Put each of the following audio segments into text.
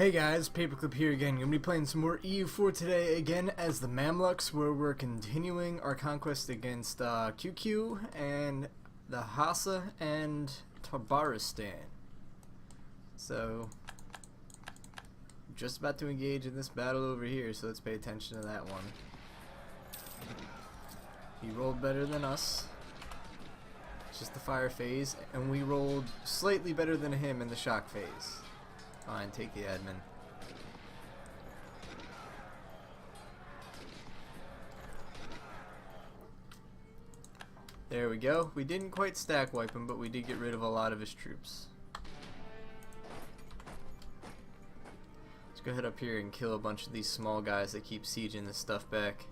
Hey guys, Paperclip here again. Gonna be playing some more EU4 today again as the Mamluks, where we're continuing our conquest against QQ and the Hassa and Tabaristan. So, just about to engage in this battle over here, so let's pay attention to that one. He rolled better than us. It's just the fire phase, and we rolled slightly better than him in the shock phase. Fine, take the admin. There we go. We didn't quite stack wipe him, but we did get rid of a lot of his troops. Let's go ahead up here and kill a bunch of these small guys that keep sieging this stuff back.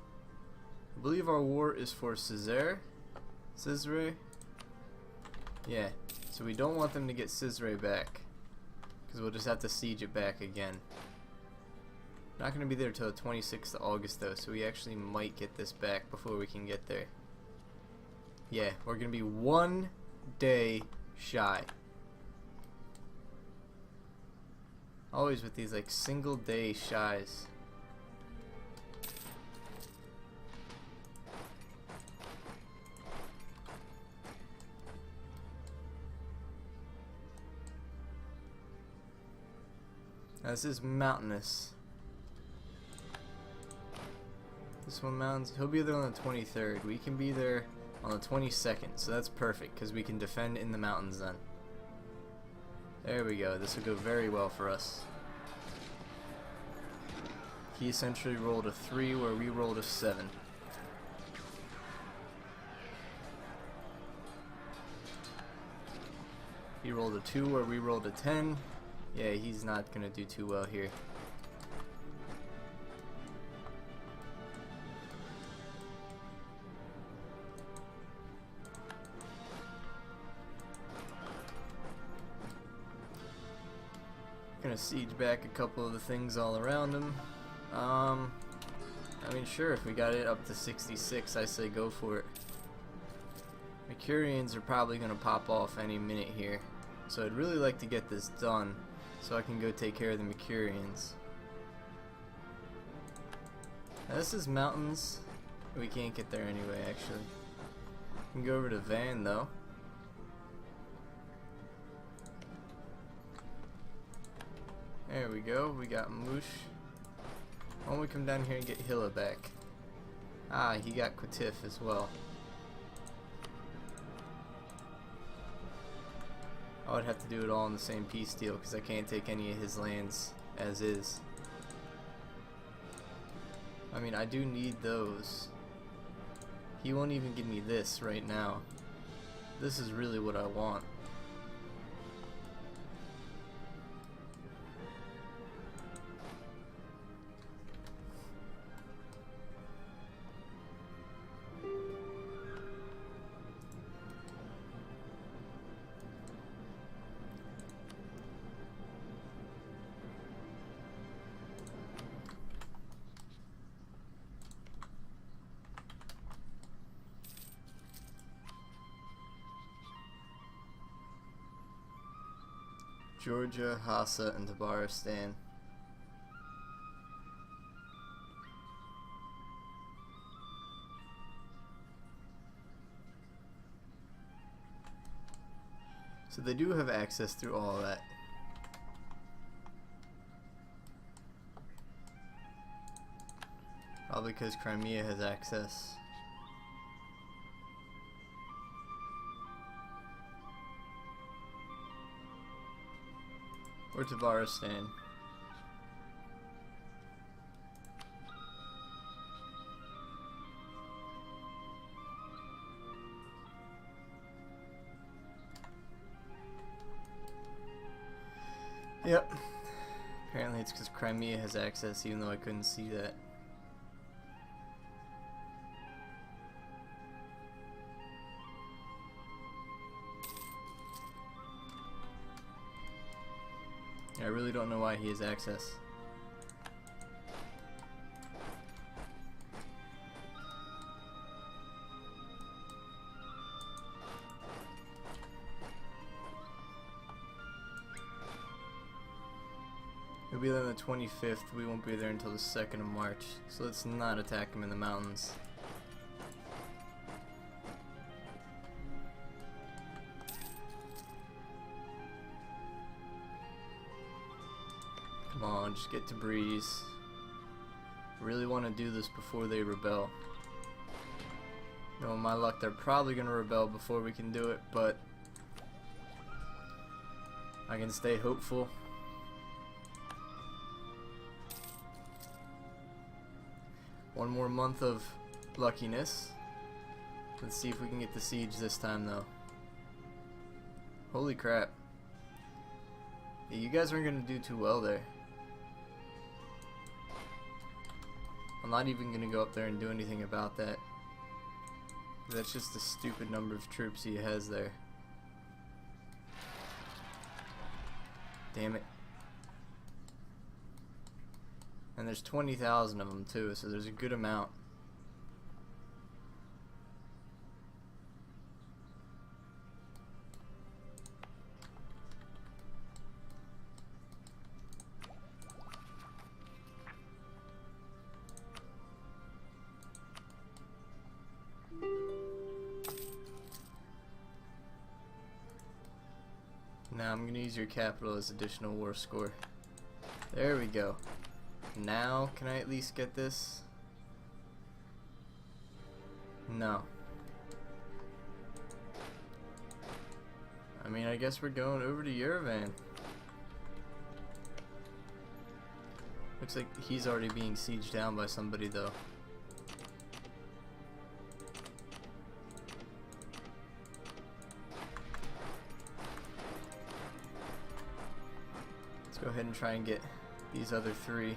I believe our war is for Cizre. Yeah, so we don't want them to get Cizre back, because we'll just have to siege it back again. Not going to be there till the 26th of August though, so we actually might get this back before we can get there. Yeah, we're going to be 1 day shy. Always with these like single day shies. Now this is mountainous. This one mountains. He'll be there on the 23rd. We can be there on the 22nd, so that's perfect because we can defend in the mountains then. There we go. This will go very well for us. He essentially rolled a 3 where we rolled a 7. He rolled a 2 where we rolled a 10. Yeah, he's not gonna do too well here. Gonna siege back a couple of the things all around him. I mean, sure, if we got it up to 66, I say go for it. Mercurians are probably gonna pop off any minute here, so I'd really like to get this done so I can go take care of the Mercurians. Now this is mountains. We can't get there anyway, actually. We can go over to Van though. There we go, we got Moosh. Why don't we come down here and get Hilla back? Ah, he got Qatif as well. I would have to do it all in the same peace deal because I can't take any of his lands as is. I mean, I do need those. He won't even give me this right now. This is really what I want. Georgia, Hassa, and Tabaristan. So they do have access through all of that. Probably because Crimea has access. Or Tabaristan. Yep. Apparently it's because Crimea has access, even though I couldn't see that. I really don't know why he has access. He'll be there on the 25th. We won't be there until the 2nd of March. So let's not attack him in the mountains. Come on, just get to Breeze. Really want to do this before they rebel. Knowing my luck, they're probably going to rebel before we can do it, but I can stay hopeful. One more month of luckiness. Let's see if we can get the siege this time, though. Holy crap. Yeah, you guys aren't going to do too well there. I'm not even going to go up there and do anything about that. That's just a stupid number of troops he has there. Damn it. And there's 20,000 of them too, so there's a good amount. Now I'm going to use your capital as additional war score. There we go. Now, can I at least get this? No. I mean, I guess we're going over to Yerevan. Looks like he's already being sieged down by somebody, though. Let's go ahead and try and get these other three.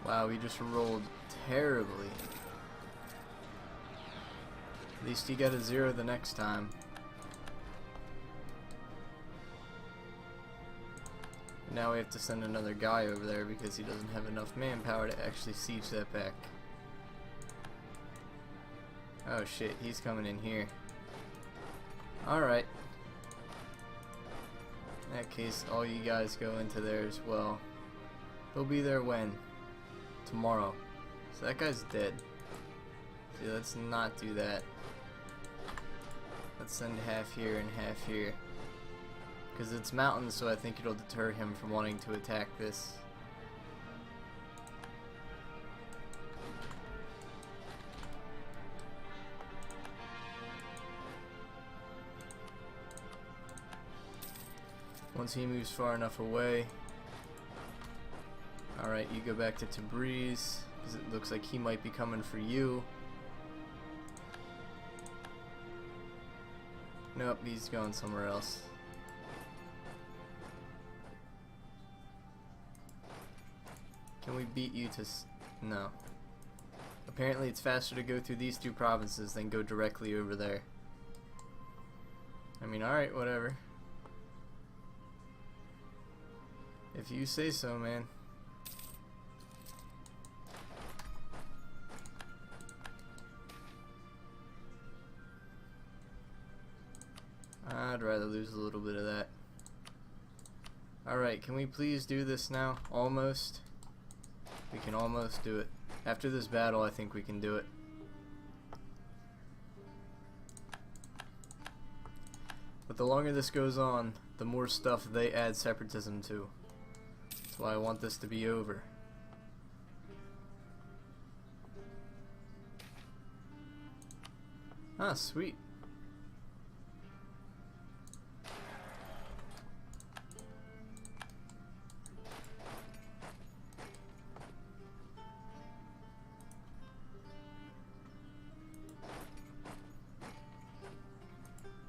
Wow, we just rolled terribly. At least you got a 0 the next time. Now we have to send another guy over there because he doesn't have enough manpower to actually siege that back. Oh shit, he's coming in here. Alright. In that case, all you guys go into there as well. He'll be there when? Tomorrow. So that guy's dead. See, let's not do that. Let's send half here and half here. Because it's mountains, so I think it'll deter him from wanting to attack this. Once he moves far enough away. Alright, you go back to Tabriz, because it looks like he might be coming for you. Nope, he's going somewhere else. Can we beat you to... No. Apparently it's faster to go through these two provinces than go directly over there. I mean, alright, whatever. If you say so, man. I'd rather lose a little bit of that. Alright, can we please do this now? Almost. We can almost do it. After this battle, I think we can do it. But the longer this goes on, the more stuff they add separatism to. That's why I want this to be over. Ah, sweet.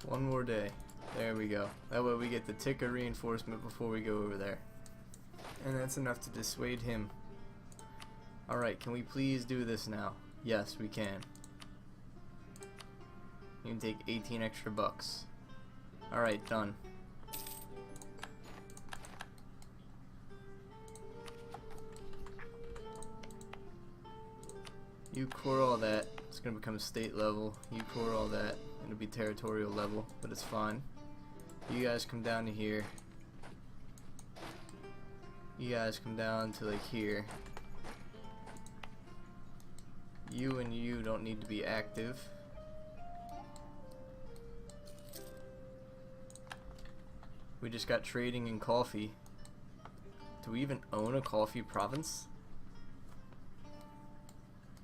One more day. There we go. That way we get the tick of reinforcement before we go over there. And that's enough to dissuade him. Alright, can we please do this now? Yes, we can. You can take 18 extra bucks. Alright, done. You core all that. It's gonna become state level. You core all that. It'll be territorial level, but it's fine. You guys come down to here. You guys come down to like here. You and you don't need to be active. We just got trading in coffee. Do we even own a coffee province?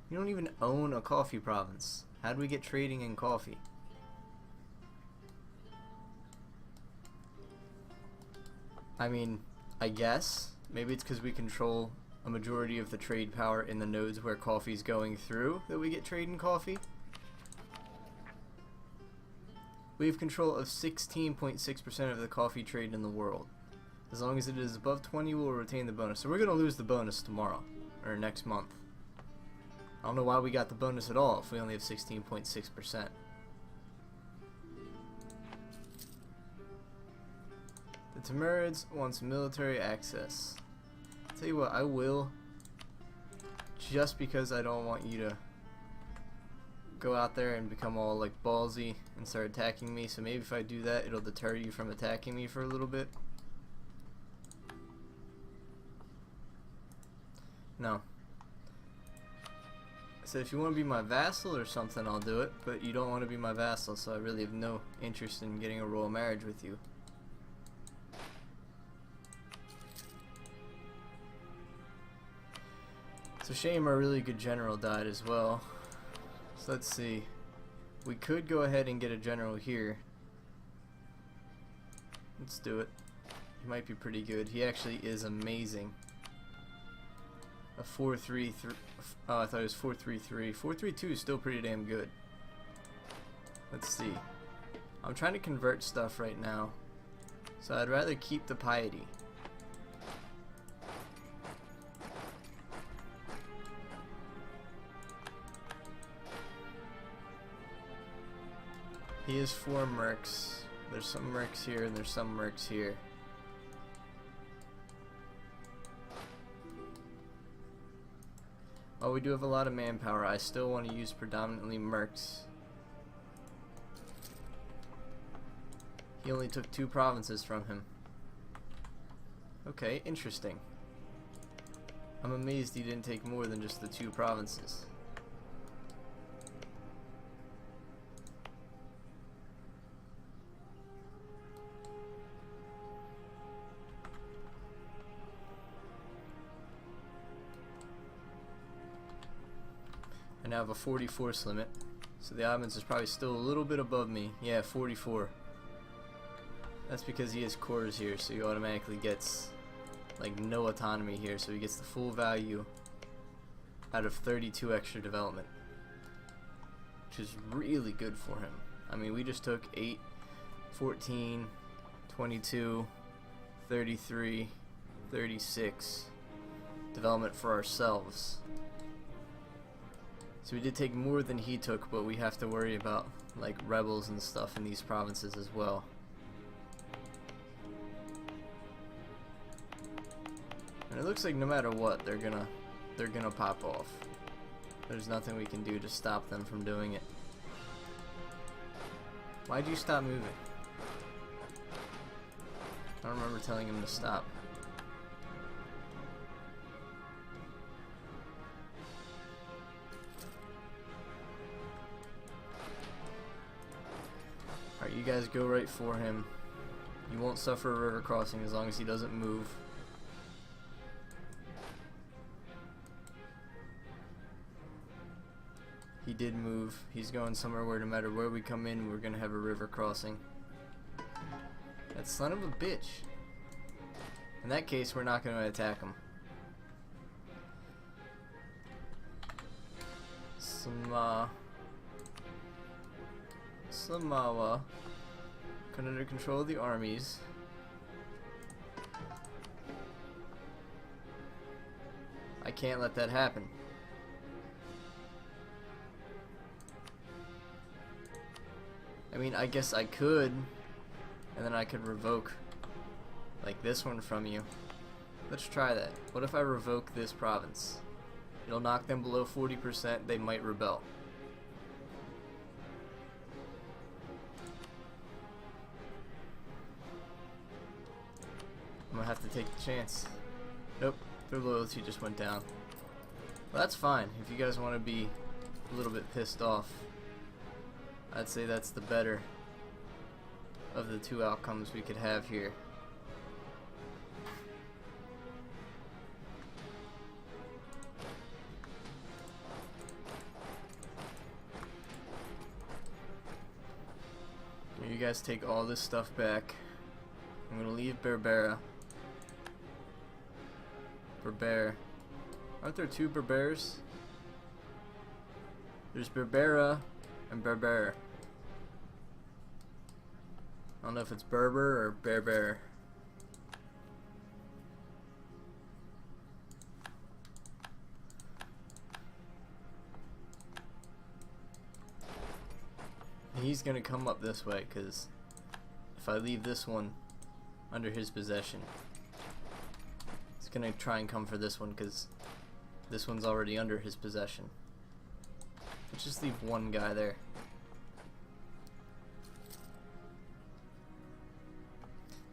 You don't even own a coffee province. How do we get trading in coffee? I mean, I guess maybe it's because we control a majority of the trade power in the nodes where coffee's going through that we get trade in coffee. We have control of 16.6% of the coffee trade in the world. As long as it is above 20, we'll retain the bonus. So we're going to lose the bonus tomorrow, or next month. I don't know why we got the bonus at all if we only have 16.6%. The Timurids wants military access. Tell you what, I will, just because I don't want you to go out there and become all like ballsy and start attacking me. So maybe if I do that, it'll deter you from attacking me for a little bit. No. So if you want to be my vassal or something, I'll do it, but you don't want to be my vassal, so I really have no interest in getting a royal marriage with you. It's a shame our really good general died as well. So let's see. We could go ahead and get a general here. Let's do it. He might be pretty good. He actually is amazing. A 4-3-3. Oh, I thought it was 4-3-3. 4-3-2 is still pretty damn good. Let's see. I'm trying to convert stuff right now, so I'd rather keep the piety. He has 4 mercs. There's some mercs here and there's some mercs here. While we do have a lot of manpower, I still want to use predominantly mercs. He only took 2 provinces from him. Okay, interesting. I'm amazed he didn't take more than just the 2 provinces. I now have a 40 force limit, so the Ottomans is probably still a little bit above me. Yeah, 44. That's because he has cores here, so he automatically gets like no autonomy here, so he gets the full value out of 32 extra development, which is really good for him. I mean, we just took 8, 14, 22, 33, 36 development for ourselves. So we did take more than he took, but we have to worry about like rebels and stuff in these provinces as well. And it looks like no matter what, they're gonna pop off. There's nothing we can do to stop them from doing it. Why'd you stop moving? I don't remember telling him to stop. Alright, you guys go right for him. You won't suffer a river crossing as long as he doesn't move. He did move. He's going somewhere where no matter where we come in, we're going to have a river crossing. That son of a bitch. In that case, we're not going to attack him. Samawa. Under control of the armies. I can't let that happen. I mean, I guess I could, and then I could revoke like this one from you. Let's try that. What if I revoke this province? It'll knock them below 40%. They might rebel. I'm gonna have to take the chance. Nope, their loyalty just went down. Well, that's fine. If you guys want to be a little bit pissed off, I'd say that's the better of the two outcomes we could have here. You guys take all this stuff back. I'm gonna leave Berbera. Berbera. Aren't there two Berberas? There's Berbera and Berber. I don't know if it's Berber or Berber. He's gonna come up this way, because if I leave this one under his possession, he's gonna try and come for this one, because this one's already under his possession. Let's just leave one guy there.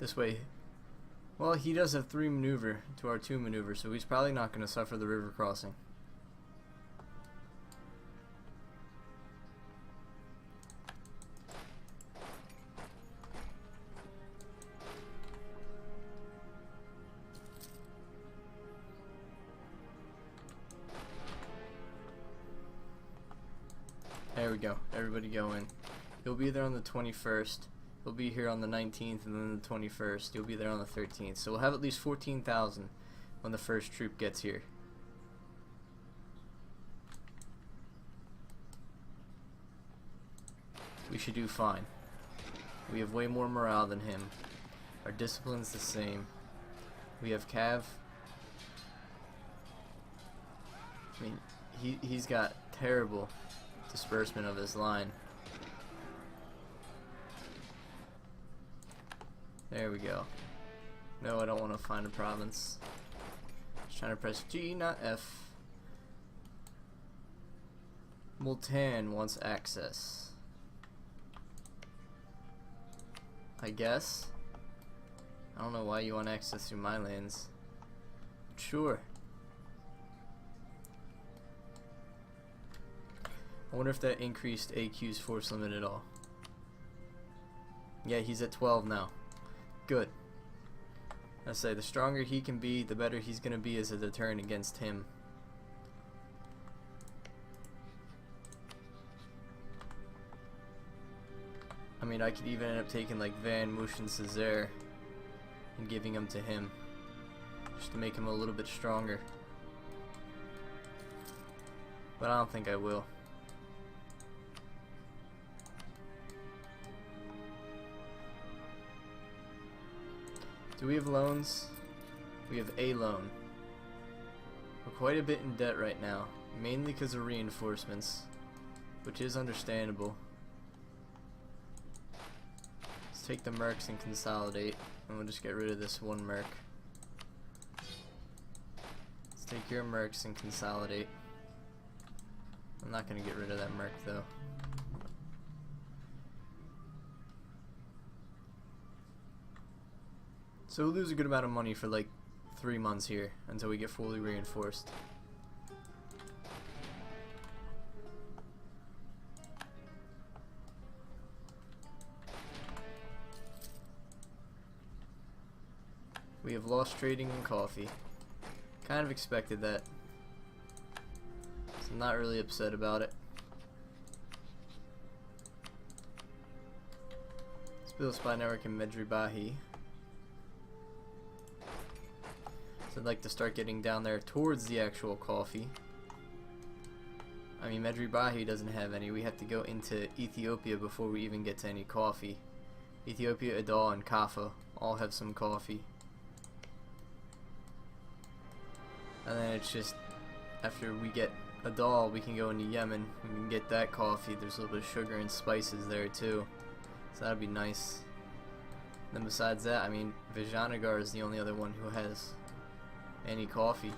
This way, well, he does have 3 maneuver to our 2 maneuver, so he's probably not gonna suffer the river crossing. There we go. Everybody go in. He'll be there on the 21st. He'll be here on the 19th, and then the 21st. He'll be there on the 13th. So we'll have at least 14,000 when the first troop gets here. We should do fine. We have way more morale than him. Our discipline's the same. We have Cav. I mean, he's got terrible disbursement of his line. There we go. No, I don't want to find a province. Just trying to press G, not F. Multan wants access, I guess. I don't know why you want access through my lands. Sure. I wonder if that increased AQ's force limit at all. Yeah, he's at 12 now. Good. I say, the stronger he can be, the better he's going to be as a deterrent against him. I mean, I could even end up taking like Van Moosh and Césaire and giving them to him, just to make him a little bit stronger. But I don't think I will. Do we have loans? We have a loan. We're quite a bit in debt right now, mainly because of reinforcements, which is understandable. Let's take the mercs and consolidate, and we'll just get rid of this one merc. Let's take your mercs and consolidate. I'm not going to get rid of that merc though. So we'll lose a good amount of money for like 3 months here until we get fully reinforced. We have lost trading in coffee. Kind of expected that. So I'm not really upset about it. Let's build a spy network in Medjugorje. I'd like to start getting down there towards the actual coffee. I mean, Medjugorje doesn't have any. We have to go into Ethiopia before we even get to any coffee. Ethiopia, Adal, and Kaffa all have some coffee. And then it's just, after we get Adal, we can go into Yemen. We can get that coffee. There's a little bit of sugar and spices there too. So that'd be nice. And then besides that, I mean, Vijayanagar is the only other one who has any coffee.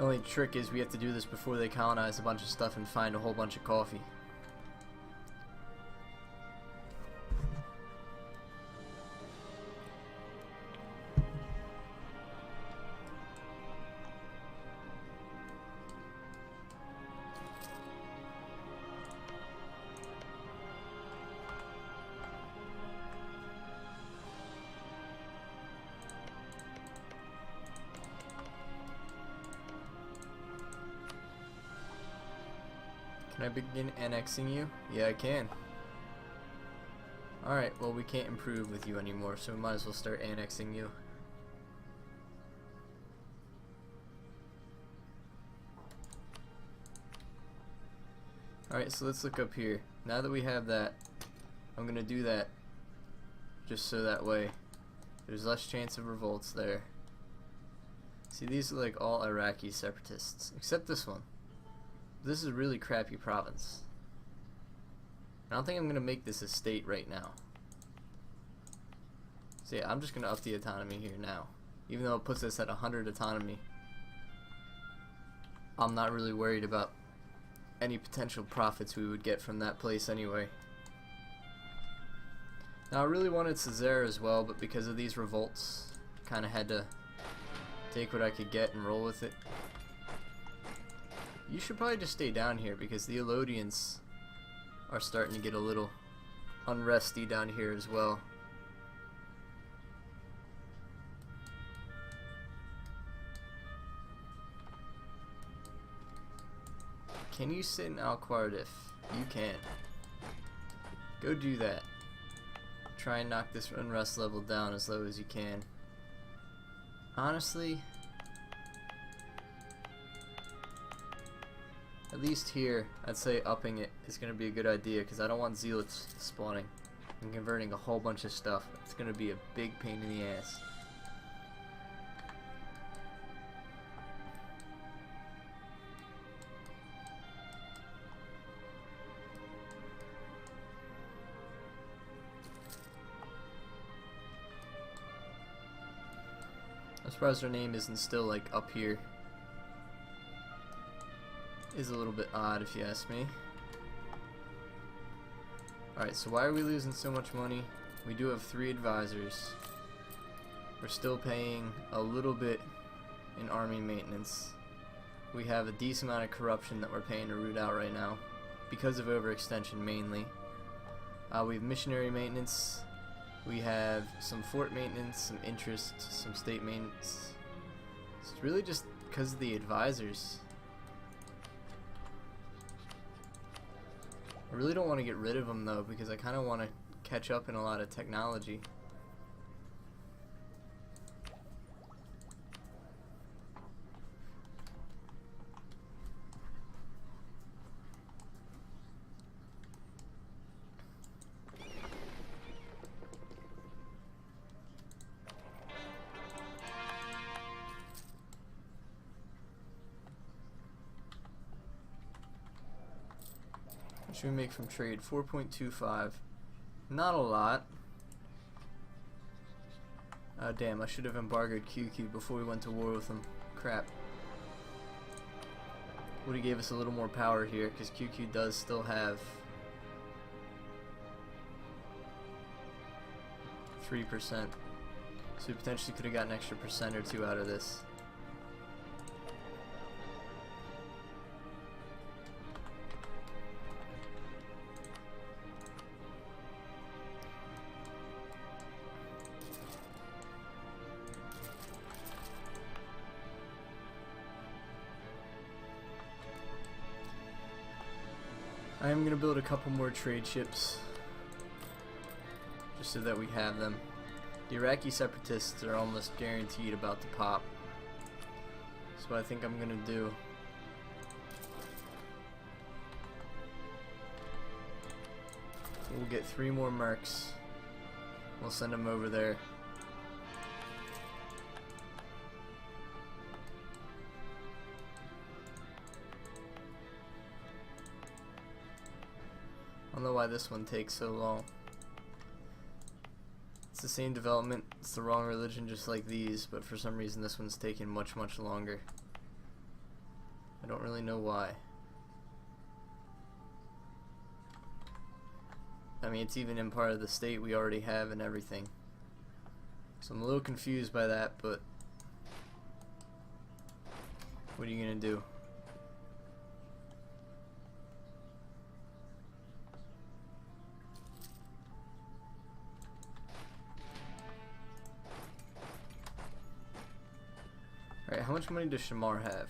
only trick is we have to do this before they colonize a bunch of stuff and find a whole bunch of coffee. Can I begin annexing you? Yeah, I can. Alright, well we can't improve with you anymore, so we might as well start annexing you. Alright, so let's look up here. Now that we have that, I'm gonna do that just so that way there's less chance of revolts there. See, these are like all Iraqi separatists, except this one. This is a really crappy province. I don't think I'm going to make this a state right now. So yeah, I'm just going to up the autonomy here now. Even though it puts us at 100 autonomy, I'm not really worried about any potential profits we would get from that place anyway. Now I really wanted Cesare as well, but because of these revolts, kind of had to take what I could get and roll with it. You should probably just stay down here because the Elodians are starting to get a little unresty down here as well. Can you sit in Al-Qardif? You can. Go do that. Try and knock this unrest level down as low as you can. Honestly, at least here, I'd say upping it is going to be a good idea because I don't want zealots spawning and converting a whole bunch of stuff. It's going to be a big pain in the ass. I'm surprised her name isn't still like up here. Is a little bit odd if you ask me. Alright, so why are we losing so much money? We do have 3 advisors. We're still paying a little bit in army maintenance. We have a decent amount of corruption that we're paying to root out right now because of overextension mainly. We have missionary maintenance. We have some fort maintenance, some interest, some state maintenance. It's really just because of the advisors. I really don't want to get rid of them though because I kind of want to catch up in a lot of technology. What should we make from trade? 4.25. Not a lot. Damn, I should have embargoed QQ before we went to war with them. Crap. Would have gave us a little more power here, because QQ does still have 3%. So we potentially could have gotten an extra % or 2 out of this. I am going to build a couple more trade ships just so that we have them. The Iraqi separatists are almost guaranteed about to pop. That's what I think I'm going to do. We'll get 3 more mercs. We'll send them over there. I don't know why this one takes so long. It's the same development, it's the wrong religion just like these, but for some reason this one's taking much, much longer. I don't really know why. I mean, it's even in part of the state we already have and everything. So I'm a little confused by that, but what are you gonna do? Alright, how much money does Shamar have?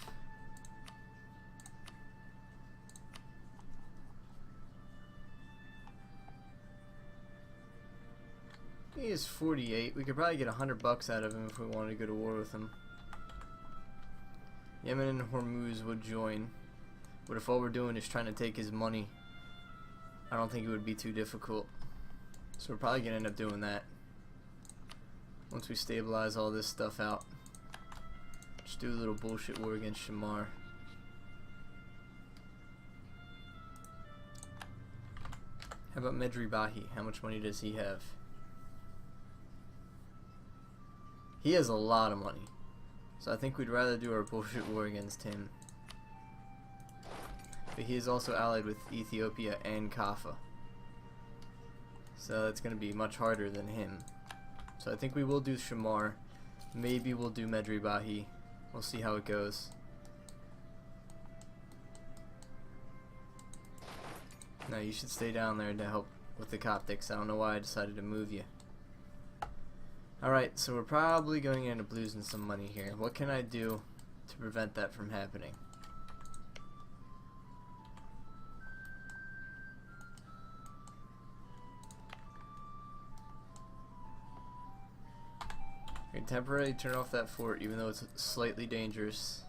He is 48. We could probably get $100 out of him if we wanted to go to war with him. Yemen and Hormuz would join, but if all we're doing is trying to take his money, I don't think it would be too difficult. So we're probably gonna end up doing that once we stabilize all this stuff out. Just do a little bullshit war against Shamar. How about Medri Bahi? How much money does he have? He has a lot of money. So I think we'd rather do our bullshit war against him. But he is also allied with Ethiopia and Kaffa. So that's going to be much harder than him. So I think we will do Shamar. Maybe we'll do Medri Bahi. We'll see how it goes. No, you should stay down there to help with the Coptics. I don't know why I decided to move you. Alright, so we're probably going to end up losing some money here. What can I do to prevent that from happening? I can temporarily turn off that fort even though it's slightly dangerous.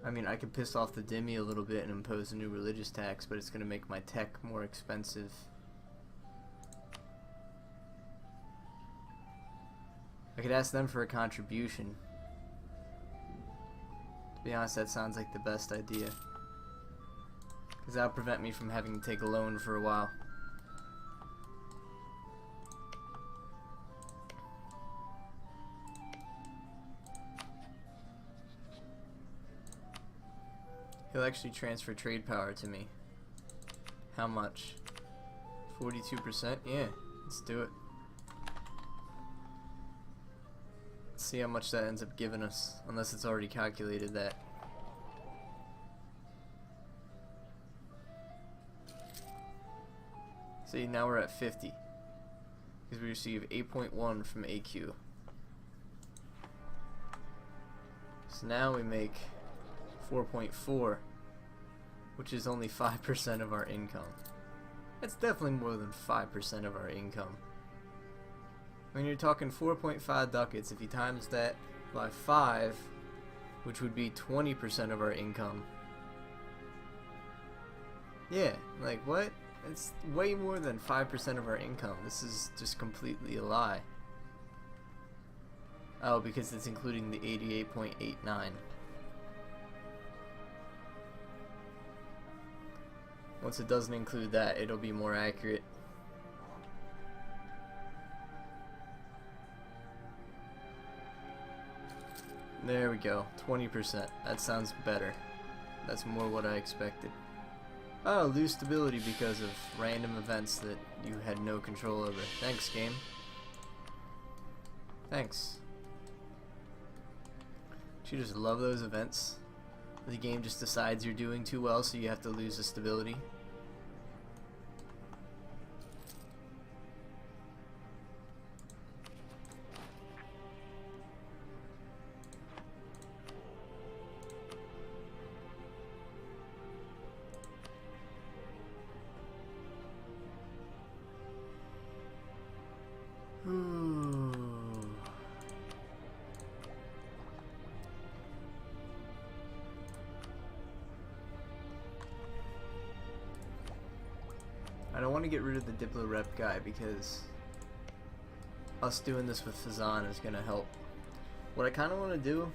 I mean, I could piss off the dhimmi a little bit and impose a new religious tax, but it's going to make my tech more expensive. I could ask them for a contribution. To be honest, that sounds like the best idea, because that'll prevent me from having to take a loan for a while. He'll actually transfer trade power to me. How much? 42%? Yeah, let's do it. Let's see how much that ends up giving us, unless it's already calculated that. See, now we're at 50, because we receive 8.1 from AQ. So now we make 4.4, which is only 5% of our income. That's definitely more than 5% of our income. When you're talking 4.5 ducats, if you times that by 5, which would be 20% of our income. Yeah, like what? It's way more than 5% of our income. This is just completely a lie. Oh, because it's including the 88.89. Once it doesn't include that, it'll be more accurate. There we go, 20%. That sounds better. That's more what I expected. Oh, lose stability because of random events that you had no control over. Thanks, game. Thanks. You just love those events. The game just decides you're doing too well, so you have to lose the stability. I don't want to get rid of the Diplo rep guy because us doing this with Fazan is going to help. What I kind of want to do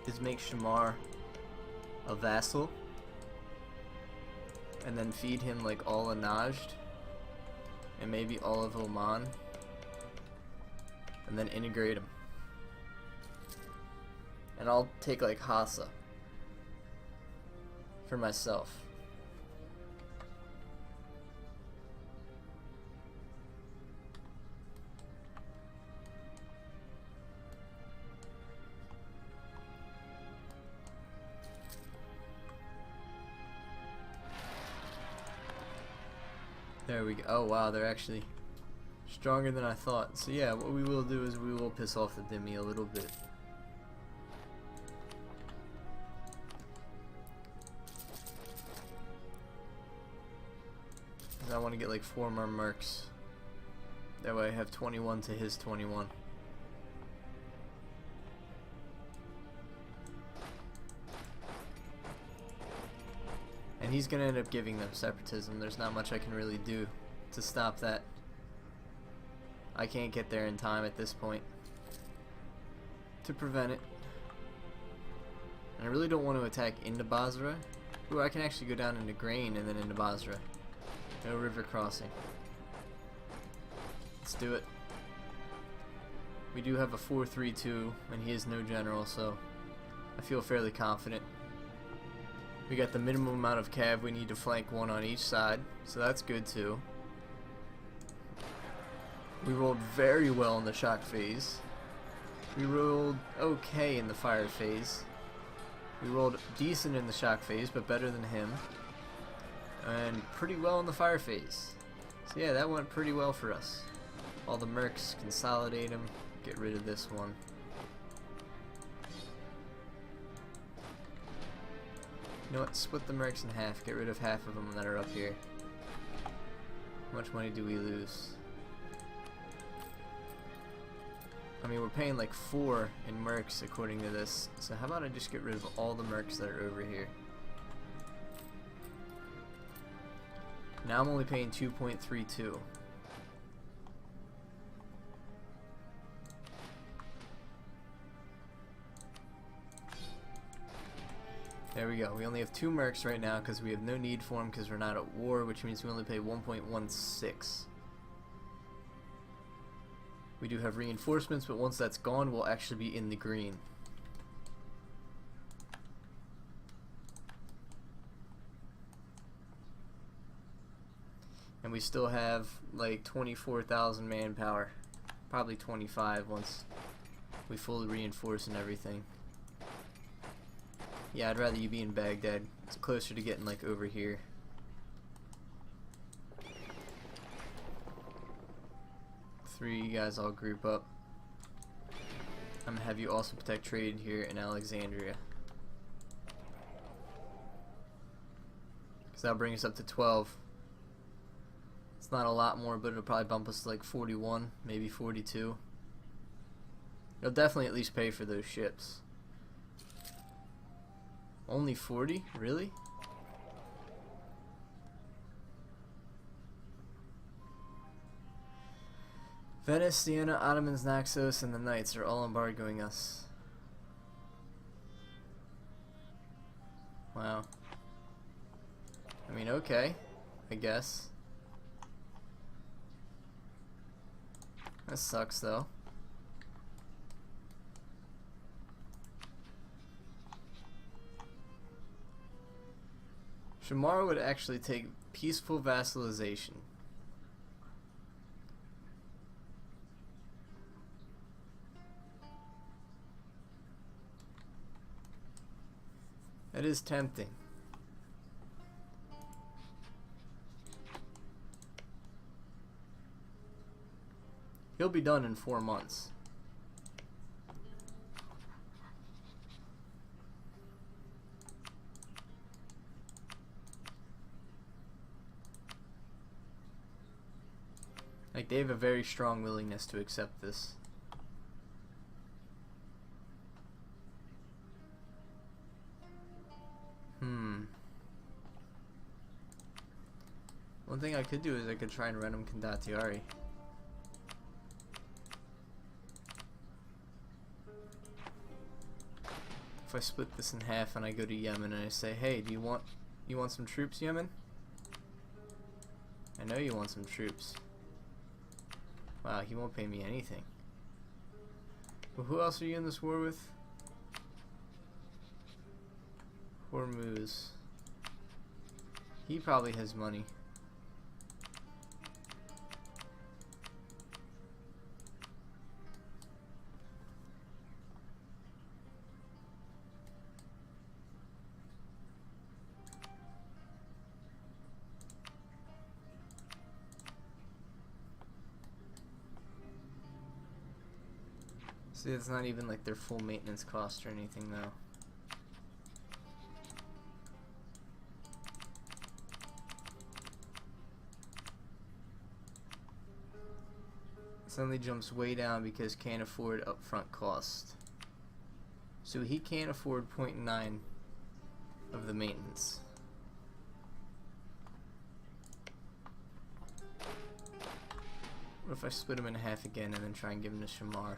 is make Shamar a vassal and then feed him like all of Najd and maybe all of Oman. and then integrate them. And I'll take like Hassa for myself. There we go. Oh wow, they're actually stronger than I thought. So yeah, what we will do is we will piss off the Dhimmi a little bit. Because I want to get like 4 more mercs. That way I have 21 to his 21. And he's going to end up giving them separatism. There's not much I can really do to stop that. I can't get there in time at this point to prevent it. And I really don't want to attack into Basra. Ooh, I can actually go down into Grain and then into Basra. No river crossing. Let's do it. We do have a 4-3-2 and he is no general, so I feel fairly confident. We got the minimum amount of cav we need to flank 1 on each side, so that's good too. We rolled very well in the shock phase. We rolled okay in the fire phase. We rolled decent in the shock phase, but better than him. And pretty well in the fire phase. So yeah, that went pretty well for us. All the mercs, consolidate them, get rid of this one. You know what, split the mercs in half, get rid of half of them that are up here. How much money do we lose? I mean, we're paying like 4 in mercs according to this, so how about I just get rid of all the mercs that are over here? Now I'm only paying 2.32. There we go. We only have 2 mercs right now because we have no need for them because we're not at war, which means we only pay 1.16. We do have reinforcements, but once that's gone, we'll actually be in the green. And we still have like 24,000 manpower. Probably 25 once we fully reinforce and everything. Yeah, I'd rather you be in Baghdad. It's closer to getting like over here. Three, you guys all group up. I'm gonna have you also protect trade here in Alexandria. Because that'll bring us up to 12. It's not a lot more, but it'll probably bump us to like 41, maybe 42. It'll definitely at least pay for those ships. Only 40? Really? Venice, Siena, Ottomans, Naxos, and the Knights are all embargoing us. Wow. I mean, okay, I guess. That sucks, though. Shamar would actually take peaceful vassalization. That is tempting. He'll be done in 4 months. Like, they have a very strong willingness to accept this. One thing I could do is I could try and run him Kandatiari. If I split this in half and I go to Yemen and I say, hey, do you want some troops, Yemen? I know you want some troops. Wow, he won't pay me anything. Well, who else are you in this war with? Hormuz. He probably has money. See, it's not even like their full maintenance cost or anything though. Suddenly jumps way down because can't afford upfront cost. So he can't afford 0.9 of the maintenance. What if I split him in half again and then try and give him to Shamar?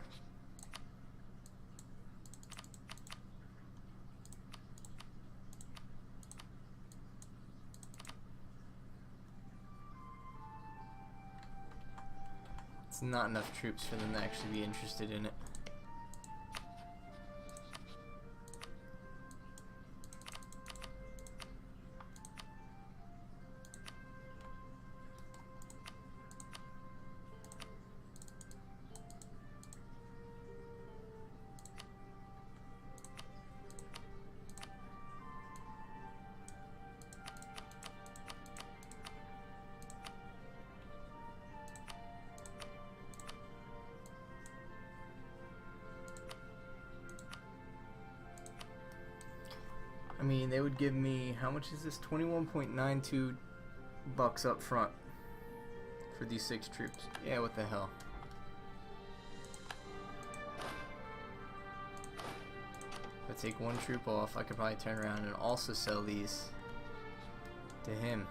It's not enough troops for them to actually be interested in it. I mean, they would give me, how much is this? 21.92 bucks up front for these 6 troops. Yeah, what the hell. If I take 1 troop off, I could probably turn around and also sell these to him.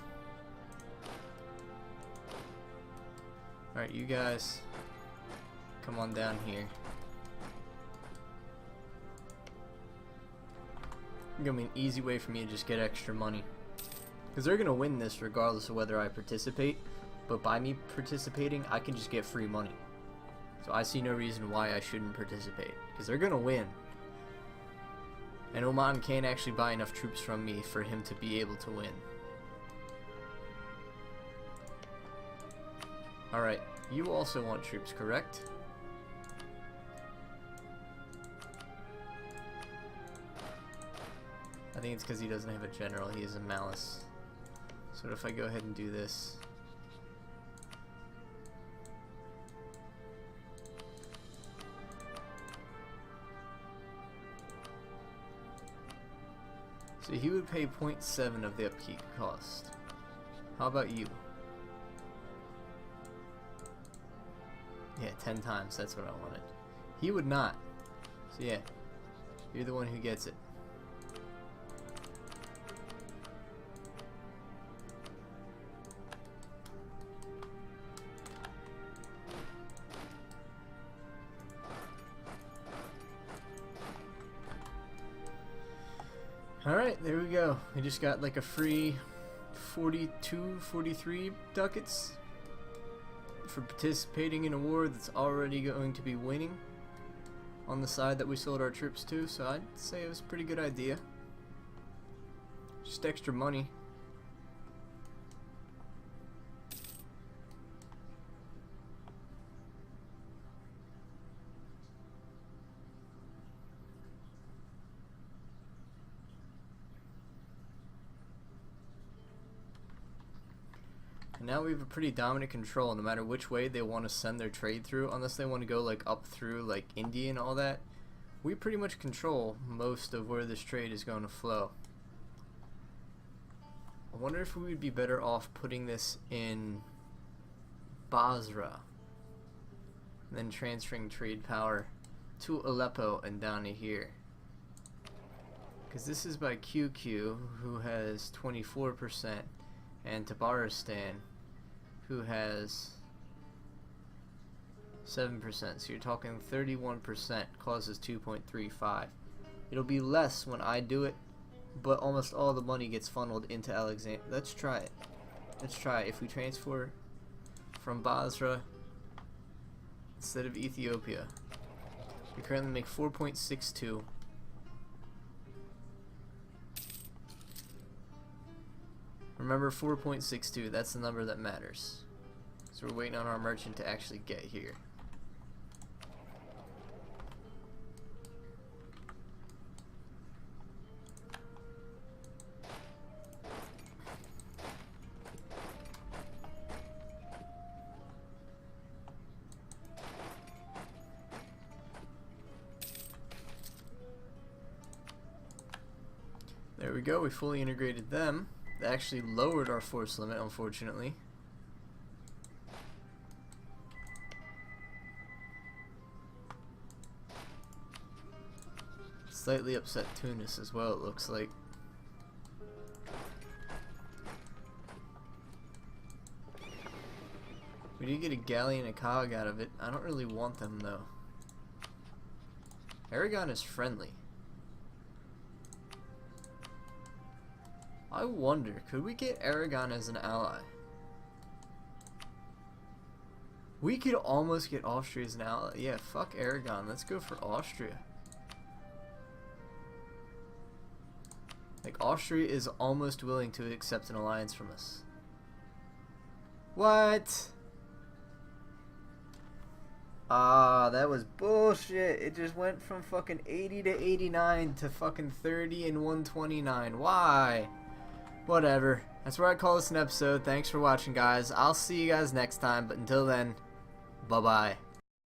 Alright, you guys, come on down here. Gonna be an easy way for me to just get extra money, because they're gonna win this regardless of whether I participate, but by me participating I can just get free money. So I see no reason why I shouldn't participate, because they're gonna win, and Oman can't actually buy enough troops from me for him to be able to win. Alright, you also want troops, correct? I think it's because he doesn't have a general, he is a malice. So if I go ahead and do this. So he would pay 0.7 of the upkeep cost. How about you? Yeah, 10 times, that's what I wanted. He would not. So yeah, you're the one who gets it. Alright, there we go. We just got like a free 42, 43 ducats for participating in a war that's already going to be winning on the side that we sold our troops to, so I'd say it was a pretty good idea. Just extra money. And now we have a pretty dominant control no matter which way they want to send their trade through, unless they want to go like up through like India and all that. We pretty much control most of where this trade is going to flow. I wonder if we would be better off putting this in Basra and then transferring trade power to Aleppo and down to here. Because this is by QQ, who has 24%, and Tabaristan, who has 7%. So you're talking 31% causes 2.35. It'll be less when I do it, but almost all the money gets funneled into Alexandria. Let's try it. Let's try it. If we transfer from Basra instead of Ethiopia, We currently make 4.62. Remember, 4.62, that's the number that matters. So we're waiting on our merchant to actually get here. There we go, we fully integrated them. They actually lowered our force limit, unfortunately. Slightly upset Tunis as well, it looks like. We did get a galley and a cog out of it. I don't really want them though. Aragon is friendly. I wonder, could we get Aragon as an ally? We could almost get Austria as an ally. Yeah, fuck Aragon. Let's go for Austria. Like, Austria is almost willing to accept an alliance from us. What? Ah, that was bullshit. It just went from fucking 80 to 89 to fucking 30 and 129. Why? Whatever. That's where I call this an episode. Thanks for watching, guys. I'll see you guys next time, but until then, bye-bye.